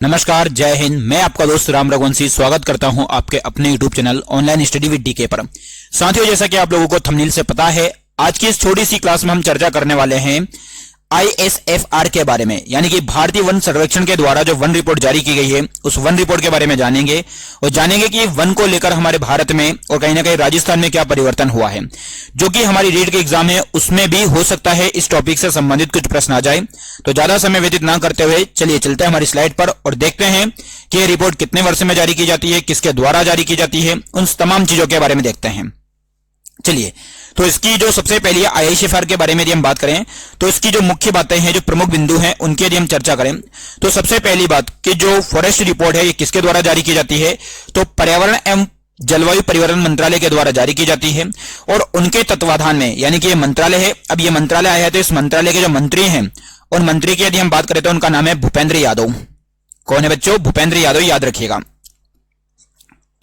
नमस्कार, जय हिंद। मैं आपका दोस्त राम रघुवंशी स्वागत करता हूं आपके अपने YouTube channel online study with DK पर। साथियों, जैसा कि आप लोगों को थंबनेल से पता है, आज की इस छोटी सी क्लास में हम चर्चा करने वाले हैं ISFR के बारे में, यानी कि भारतीय वन सर्वेक्षण के द्वारा जो वन रिपोर्ट जारी की गई है उस वन रिपोर्ट के बारे में जानेंगे और जानेंगे कि वन को लेकर हमारे भारत में और कहीं ना कहीं राजस्थान में क्या परिवर्तन हुआ है, जो कि हमारी रीट के एग्जाम है उसमें भी हो सकता है इस टॉपिक से संबंधित कुछ प्रश्न आ जाए। तो ज्यादा समय व्यतीत ना करते हुए चलिए चलते हैं हमारी स्लाइड पर और देखते हैं कि यह रिपोर्ट कितने वर्ष में जारी की जाती है, किसके द्वारा जारी की जाती है, उन तमाम चीजों के बारे में देखते हैं। चलिए, तो इसकी जो सबसे पहली ISFR के बारे में यदि हम बात करें तो इसकी जो मुख्य बातें हैं, जो प्रमुख बिंदु हैं, उनकी यदि हम चर्चा करें तो सबसे पहली बात कि जो फॉरेस्ट रिपोर्ट है ये किसके द्वारा जारी की जाती है, तो पर्यावरण एवं जलवायु परिवर्तन मंत्रालय के द्वारा जारी की जाती है और उनके तत्वाधान में, यानी कि ये मंत्रालय है। अब ये मंत्रालय आया है तो इस मंत्रालय के जो मंत्री हैं उन मंत्री की यदि हम बात करें तो उनका नाम है भूपेंद्र यादव। कौन है बच्चों? भूपेंद्र यादव, याद रखिएगा।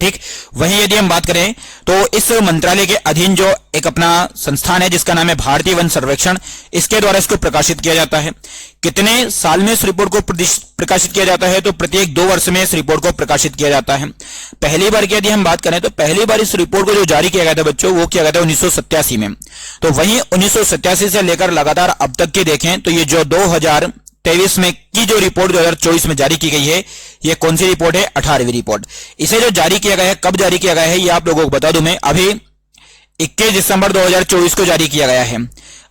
ठीक, वहीं यदि हम बात करें तो इस मंत्रालय के अधीन जो एक अपना संस्थान है जिसका नाम है भारतीय वन सर्वेक्षण, इसके द्वारा इसको प्रकाशित किया जाता है। कितने साल में इस रिपोर्ट को प्रकाशित किया जाता है, तो प्रत्येक 2 वर्ष में इस रिपोर्ट को प्रकाशित किया जाता है। पहली बार की यदि हम बात करें तो पहली बार इस रिपोर्ट को जो जारी किया गया था बच्चों, वो किया गया था 1987 में। तो वहीं 1987 से लेकर लगातार अब तक की देखें तो ये जो 2023 में की जो रिपोर्ट 2024 में जारी की गई है, ये कौन सी रिपोर्ट है? 18वीं रिपोर्ट। इसे जो जारी किया गया है, कब जारी किया गया है, ये आप लोगों को बता दूं मैं, अभी 21 दिसंबर 2024 को जारी किया गया है।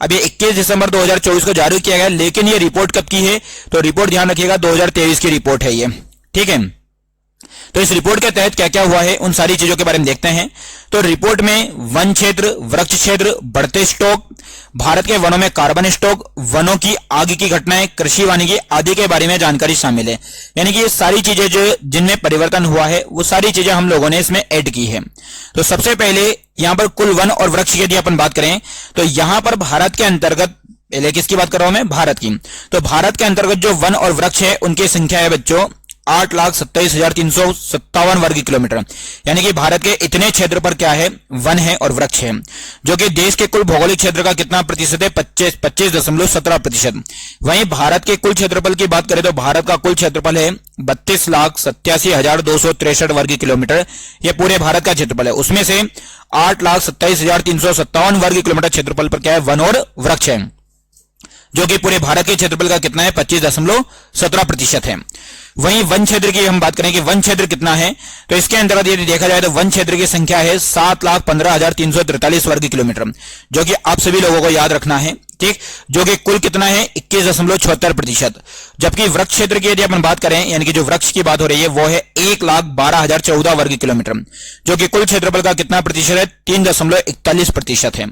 अभी 21 दिसंबर 2024 को जारी किया गया, लेकिन ये रिपोर्ट कब की है? तो रिपोर्ट ध्यान रखिएगा 2023 की रिपोर्ट है ये। ठीक है, तो इस रिपोर्ट के तहत क्या क्या हुआ है उन सारी चीजों के बारे में देखते हैं। तो रिपोर्ट में वन क्षेत्र, वृक्ष क्षेत्र, बढ़ते स्टॉक, भारत के वनों में कार्बन स्टॉक, वनों की आग की घटनाएं, कृषि वानिकी आदि के बारे में जानकारी शामिल है। यानी कि ये सारी चीजें जो जिनमें परिवर्तन हुआ है वो सारी चीजें हम लोगों ने इसमें ऐड की है। तो सबसे पहले यहां पर कुल वन और वृक्ष की यदि अपन बात करें तो यहां पर भारत के अंतर्गत, पहले किसकी बात कर रहा हूं मैं? भारत की। तो भारत के अंतर्गत जो वन और वृक्ष है उनकी संख्या है बच्चों 8,27,357 वर्ग किलोमीटर। यानी कि भारत के इतने क्षेत्र पर क्या है? वन है और वृक्ष है, जो कि देश के कुल भौगोलिक क्षेत्र का कितना प्रतिशत है? 25.17%। वहीं भारत के कुल क्षेत्रफल की बात करें तो भारत का कुल क्षेत्रफल है 32,87,263 वर्ग किलोमीटर। यह पूरे भारत का क्षेत्रफल है। उसमें से 8,27,357 वर्ग किलोमीटर क्षेत्रफल पर क्या है? वन और वृक्ष है, जो कि पूरे भारत के क्षेत्रफल का कितना है? 25.17% है। वहीं वन क्षेत्र की हम बात करें कि वन क्षेत्र कितना है, तो इसके अंतर्गत यदि देखा जाए तो वन क्षेत्र की संख्या है 7,15,343 वर्ग किलोमीटर, जो कि आप सभी लोगों को याद रखना है। ठीक, जो कि कुल कितना है? 21.76%। जबकि वृक्ष क्षेत्र की यदि अपन बात करें, यानी कि जो वृक्ष की बात हो रही है वो है 1,12,014 वर्ग किलोमीटर, जो कि कुल क्षेत्रफल का कितना प्रतिशत है? 3.41% है।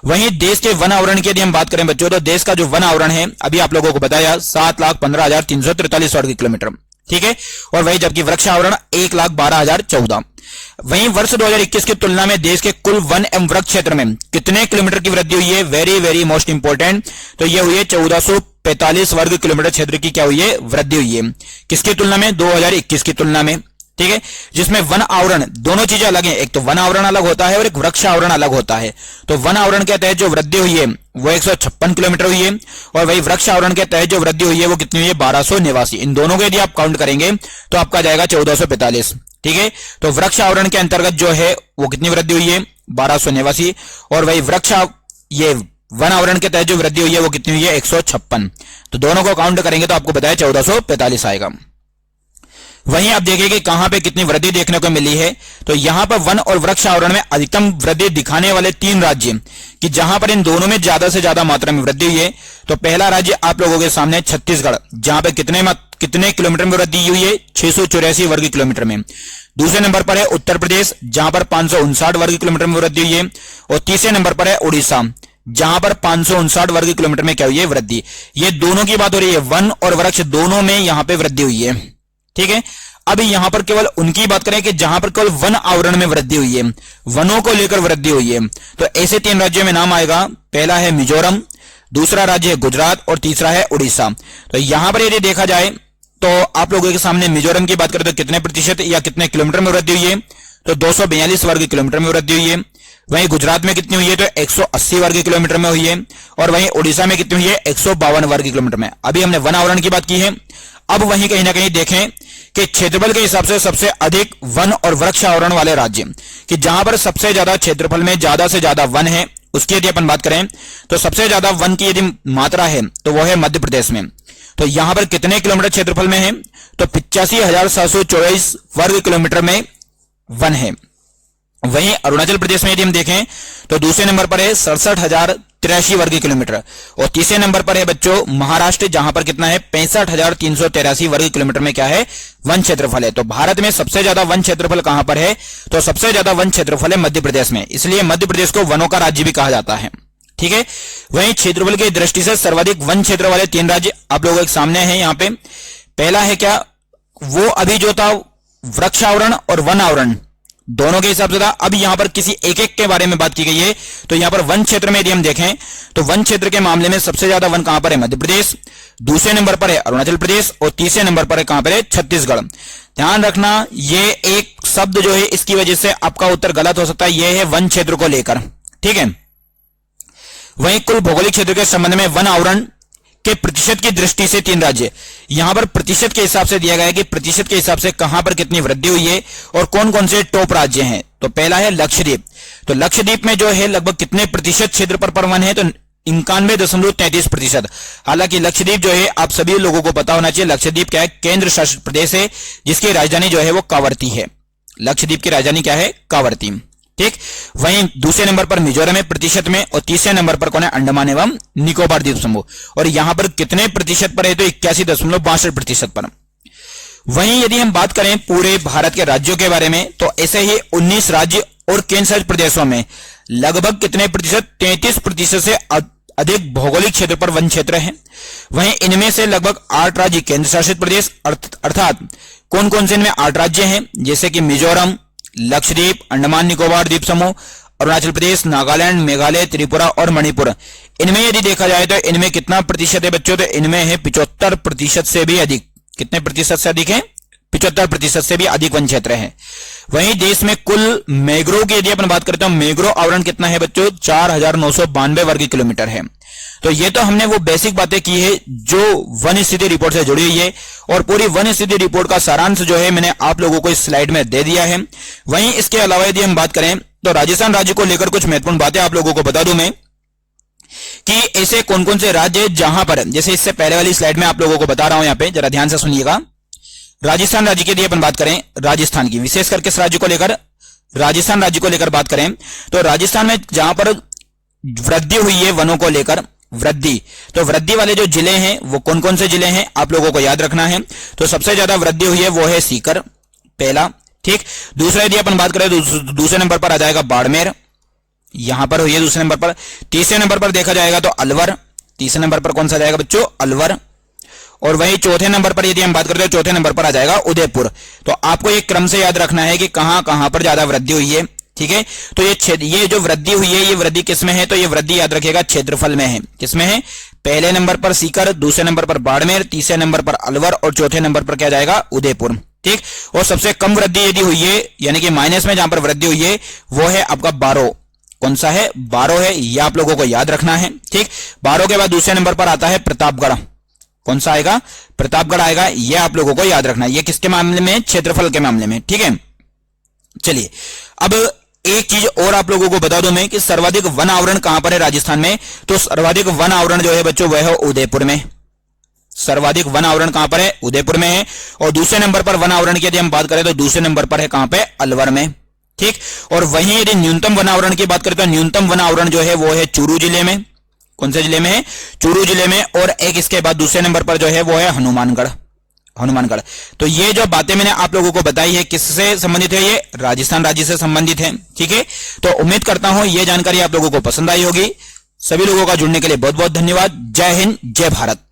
वहीं देश के वन आवरण की यदि हम बात करें बच्चों, तो देश का जो वन आवरण है अभी आप लोगों को बताया 7,15,343 वर्ग किलोमीटर। ठीक है, और वही जबकि वृक्ष आवरण 1,12,014। वहीं वर्ष 2021 की तुलना में देश के कुल वन एवं वृक्ष क्षेत्र में कितने किलोमीटर की वृद्धि हुई है? वेरी वेरी मोस्ट इंपोर्टेंट, तो यह हुई है 1445 वर्ग किलोमीटर क्षेत्र की क्या हुई है? वृद्धि हुई है। किसकी तुलना में? 2021 की तुलना में। ठीक है, जिसमें वन आवरण, दोनों चीजें अलग हैं, एक तो वन आवरण अलग होता है और एक वृक्ष आवरण अलग होता है। तो वन आवरण के तहत जो वृद्धि हुई है वो 156 किलोमीटर हुई है, और वही वृक्ष आवरण के तहत जो वृद्धि हुई है वो कितनी हुई है? 1289। इन दोनों को यदि आप काउंट करेंगे तो आपका जाएगा 1445। ठीक है, तो वृक्ष आवरण के अंतर्गत जो है वो कितनी वृद्धि हुई है? 1289, और वही ये वन आवरण के तहत जो वृद्धि हुई है वो कितनी हुई है? 156। तो दोनों को काउंट करेंगे तो आपको बताया 1445 आएगा। वहीं आप देखिए कि कहां पे कितनी वृद्धि देखने को मिली है, तो यहां पर वन और वृक्ष आवरण में अधिकतम वृद्धि दिखाने वाले 3 राज्य कि जहां पर इन दोनों में ज्यादा से ज्यादा मात्रा में वृद्धि हुई है। तो पहला राज्य आप लोगों के सामने छत्तीसगढ़, जहां पे कितने किलोमीटर में वृद्धि हुई है? 684 वर्ग किलोमीटर में। दूसरे नंबर पर है उत्तर प्रदेश, जहां पर 559 वर्ग किलोमीटर में वृद्धि हुई है, और तीसरे नंबर पर है उड़ीसा, जहां पर 559 वर्ग किलोमीटर में क्या हुई है? वृद्धि। ये दोनों की बात हो रही है, वन और वृक्ष दोनों में यहां पे वृद्धि हुई है। ठीक है, अभी यहां पर केवल उनकी बात करें कि जहां पर केवल वन आवरण में वृद्धि हुई है, वनों को लेकर वृद्धि हुई है, तो ऐसे 3 राज्यों में नाम आएगा। पहला है मिजोरम, दूसरा राज्य है गुजरात, और तीसरा है उड़ीसा। तो यहां पर यदि देखा जाए तो आप लोगों के सामने मिजोरम की बात करें तो कितने प्रतिशत या कितने किलोमीटर में वृद्धि हुई है? तो 242 वर्ग किलोमीटर में वृद्धि हुई है। वहीं गुजरात में कितनी हुई है? तो 180 वर्ग किलोमीटर में हुई है। और वहीं उड़ीसा में कितनी हुई है? 152 वर्ग किलोमीटर में। अभी हमने वन आवरण की बात की है, अब वहीं कहीं ना कहीं देखें कि क्षेत्रफल के हिसाब से सबसे अधिक वन और वृक्ष आवरण वाले राज्य, कि जहां पर सबसे ज्यादा क्षेत्रफल में ज्यादा से ज्यादा वन है, उसकी यदि अपन बात करें तो सबसे ज्यादा वन की यदि मात्रा है तो वो है मध्य प्रदेश में। तो यहां पर कितने किलोमीटर क्षेत्रफल में है, तो 85,724 वर्ग किलोमीटर में वन है। वहीं अरुणाचल प्रदेश में यदि हम देखें तो दूसरे नंबर पर है 67,083 वर्ग किलोमीटर, और तीसरे नंबर पर है बच्चों महाराष्ट्र, जहां पर कितना है 65,383 वर्ग किलोमीटर में क्या है, वन क्षेत्रफल है। तो भारत में सबसे ज्यादा वन क्षेत्रफल कहां पर है, तो सबसे ज्यादा वन क्षेत्रफल है मध्य प्रदेश में, इसलिए मध्य प्रदेश को वनों का राज्य भी कहा जाता है। ठीक है, वहीं क्षेत्रफल की दृष्टि से सर्वाधिक वन क्षेत्र वाले 3 राज्य आप लोगों के सामने हैं यहां पे। पहला है क्या, वो अभी जो था वृक्ष आवरण और वन आवरण दोनों के हिसाब से था, अब यहां पर किसी एक एक के बारे में बात की गई है। तो यहां पर वन क्षेत्र में यदि हम देखें तो वन क्षेत्र के मामले में सबसे ज्यादा वन कहां पर है, मध्य प्रदेश, दूसरे नंबर पर है अरुणाचल प्रदेश, और तीसरे नंबर पर है कहां पर है, छत्तीसगढ़। ध्यान रखना, ये एक शब्द जो है इसकी वजह से आपका उत्तर गलत हो सकता है, यह है वन क्षेत्र को लेकर। ठीक है, वहीं कुल भौगोलिक क्षेत्र के संबंध में वन आवरण के प्रतिशत की दृष्टि से 3 राज्य, यहां पर प्रतिशत के हिसाब से दिया गया है कि प्रतिशत के हिसाब से कहां पर कितनी वृद्धि हुई है और कौन कौन से टॉप राज्य हैं। तो पहला है लक्षद्वीप, तो लक्षद्वीप में जो है लगभग कितने प्रतिशत क्षेत्र पर वन है, तो 91.33%। हालांकि लक्षद्वीप जो है आप सभी लोगों को पता होना चाहिए, लक्षद्वीप क्या है, केंद्र शासित प्रदेश है, जिसकी राजधानी जो है वो कावरती है। लक्षद्वीप की राजधानी क्या है, कावरती। ठीक, वहीं दूसरे नंबर पर मिजोरम है प्रतिशत में, और तीसरे नंबर पर कौन है, अंडमान एवं निकोबार द्वीप समूह, और यहां पर कितने प्रतिशत पर है, तो 81.62% पर। वहीं यदि हम बात करें पूरे भारत के राज्यों के बारे में, तो ऐसे ही 19 राज्य और केंद्र शासित प्रदेशों में लगभग कितने प्रतिशत, 33% से अधिक भौगोलिक क्षेत्र पर वन क्षेत्र है। वहीं इनमें से लगभग 8 राज्य केंद्र शासित प्रदेश, अर्थात कौन कौन से इनमें 8 राज्य हैं, जैसे कि मिजोरम, लक्षद्वीप, अंडमान निकोबार द्वीप समूह, अरुणाचल प्रदेश, नागालैंड, मेघालय, त्रिपुरा और मणिपुर। इनमें यदि देखा जाए तो इनमें कितना प्रतिशत है बच्चों, तो इनमें है 75% से भी अधिक। कितने प्रतिशत से अधिक है, 75% से भी अधिक वन क्षेत्र है। वहीं देश में कुल मैंग्रोव की यदि अपन बात करते हैं, मैंग्रोव आवरण कितना है बच्चों, 4,992 वर्ग किलोमीटर है। तो ये तो हमने वो बेसिक बातें की है जो वन स्थिति रिपोर्ट से जुड़ी हुई है, और पूरी वन स्थिति रिपोर्ट का सारांश जो है मैंने आप लोगों को इस स्लाइड में दे दिया है। वहीं इसके अलावा यदि हम बात करें तो राजस्थान राज्य को लेकर कुछ महत्वपूर्ण बातें आप लोगों को बता दूं मैं, कि ऐसे कौन कौन से राज्य है जहां पर, जैसे इससे पहले वाली स्लाइड में आप लोगों को बता रहा हूं, यहां पे जरा ध्यान से सुनिएगा। राजस्थान राज्य के लिए अपन बात करें, राजस्थान की विशेष करके इस राज्य को लेकर, राजस्थान राज्य को लेकर बात करें तो राजस्थान में जहां पर वृद्धि हुई है वनों को लेकर, वृद्धि, तो वृद्धि वाले जो जिले हैं वो कौन कौन से जिले हैं आप लोगों को याद रखना है। तो सबसे ज्यादा वृद्धि हुई है वो है सीकर, पहला। ठीक, दूसरा यदि अपन बात करें तो दूसरे नंबर पर आ जाएगा बाड़मेर, यहां पर हुई है दूसरे नंबर पर। तीसरे नंबर पर देखा जाएगा तो अलवर, तीसरे नंबर पर कौन सा जाएगा बच्चों, अलवर। और वही चौथे नंबर पर यदि हम बात करते हैं, चौथे नंबर पर आ जाएगा उदयपुर। तो आपको एक क्रम से याद रखना है कि कहां कहां पर ज्यादा वृद्धि हुई है। ठीक है, तो ये जो वृद्धि हुई है, ये वृद्धि किसमें है, तो ये वृद्धि याद रखिएगा क्षेत्रफल में है। किसमें है, पहले नंबर पर सीकर, दूसरे नंबर पर बाड़मेर, तीसरे नंबर पर अलवर, और चौथे नंबर पर क्या जाएगा, उदयपुर। ठीक, और सबसे कम वृद्धि यदि हुई है, यानी कि माइनस में जहां पर वृद्धि हुई है वो है आपका बारो। कौन सा है, बारो है, यह आप लोगों को याद रखना है। ठीक, बारो के बाद दूसरे नंबर पर आता है प्रतापगढ़। कौन सा आएगा, प्रतापगढ़ आएगा, यह आप लोगों को याद रखना है। यह किसके मामले में, क्षेत्रफल के मामले में। ठीक है, चलिए अब एक चीज और आप लोगों को बता दूं मैं कि सर्वाधिक वन आवरण कहां पर है राजस्थान में, तो सर्वाधिक वन आवरण जो है बच्चों वह है उदयपुर में। सर्वाधिक वन आवरण कहां पर है, उदयपुर में है। और दूसरे नंबर पर वन आवरण की यदि हम बात करें तो दूसरे नंबर पर है कहां पे, अलवर में। ठीक, और वहीं यदि न्यूनतम वन आवरण की बात करें तो न्यूनतम वन आवरण जो है वो है चूरू जिले में। कौन से जिले में है, चूरू जिले में। और एक इसके बाद दूसरे नंबर पर जो है वो है हनुमानगढ़, हनुमानगढ़। तो ये जो बातें मैंने आप लोगों को बताई है किससे संबंधित है, ये राजस्थान राज्य से संबंधित है। ठीक है, तो उम्मीद करता हूं ये जानकारी आप लोगों को पसंद आई होगी। सभी लोगों का जुड़ने के लिए बहुत बहुत धन्यवाद। जय हिंद, जय भारत।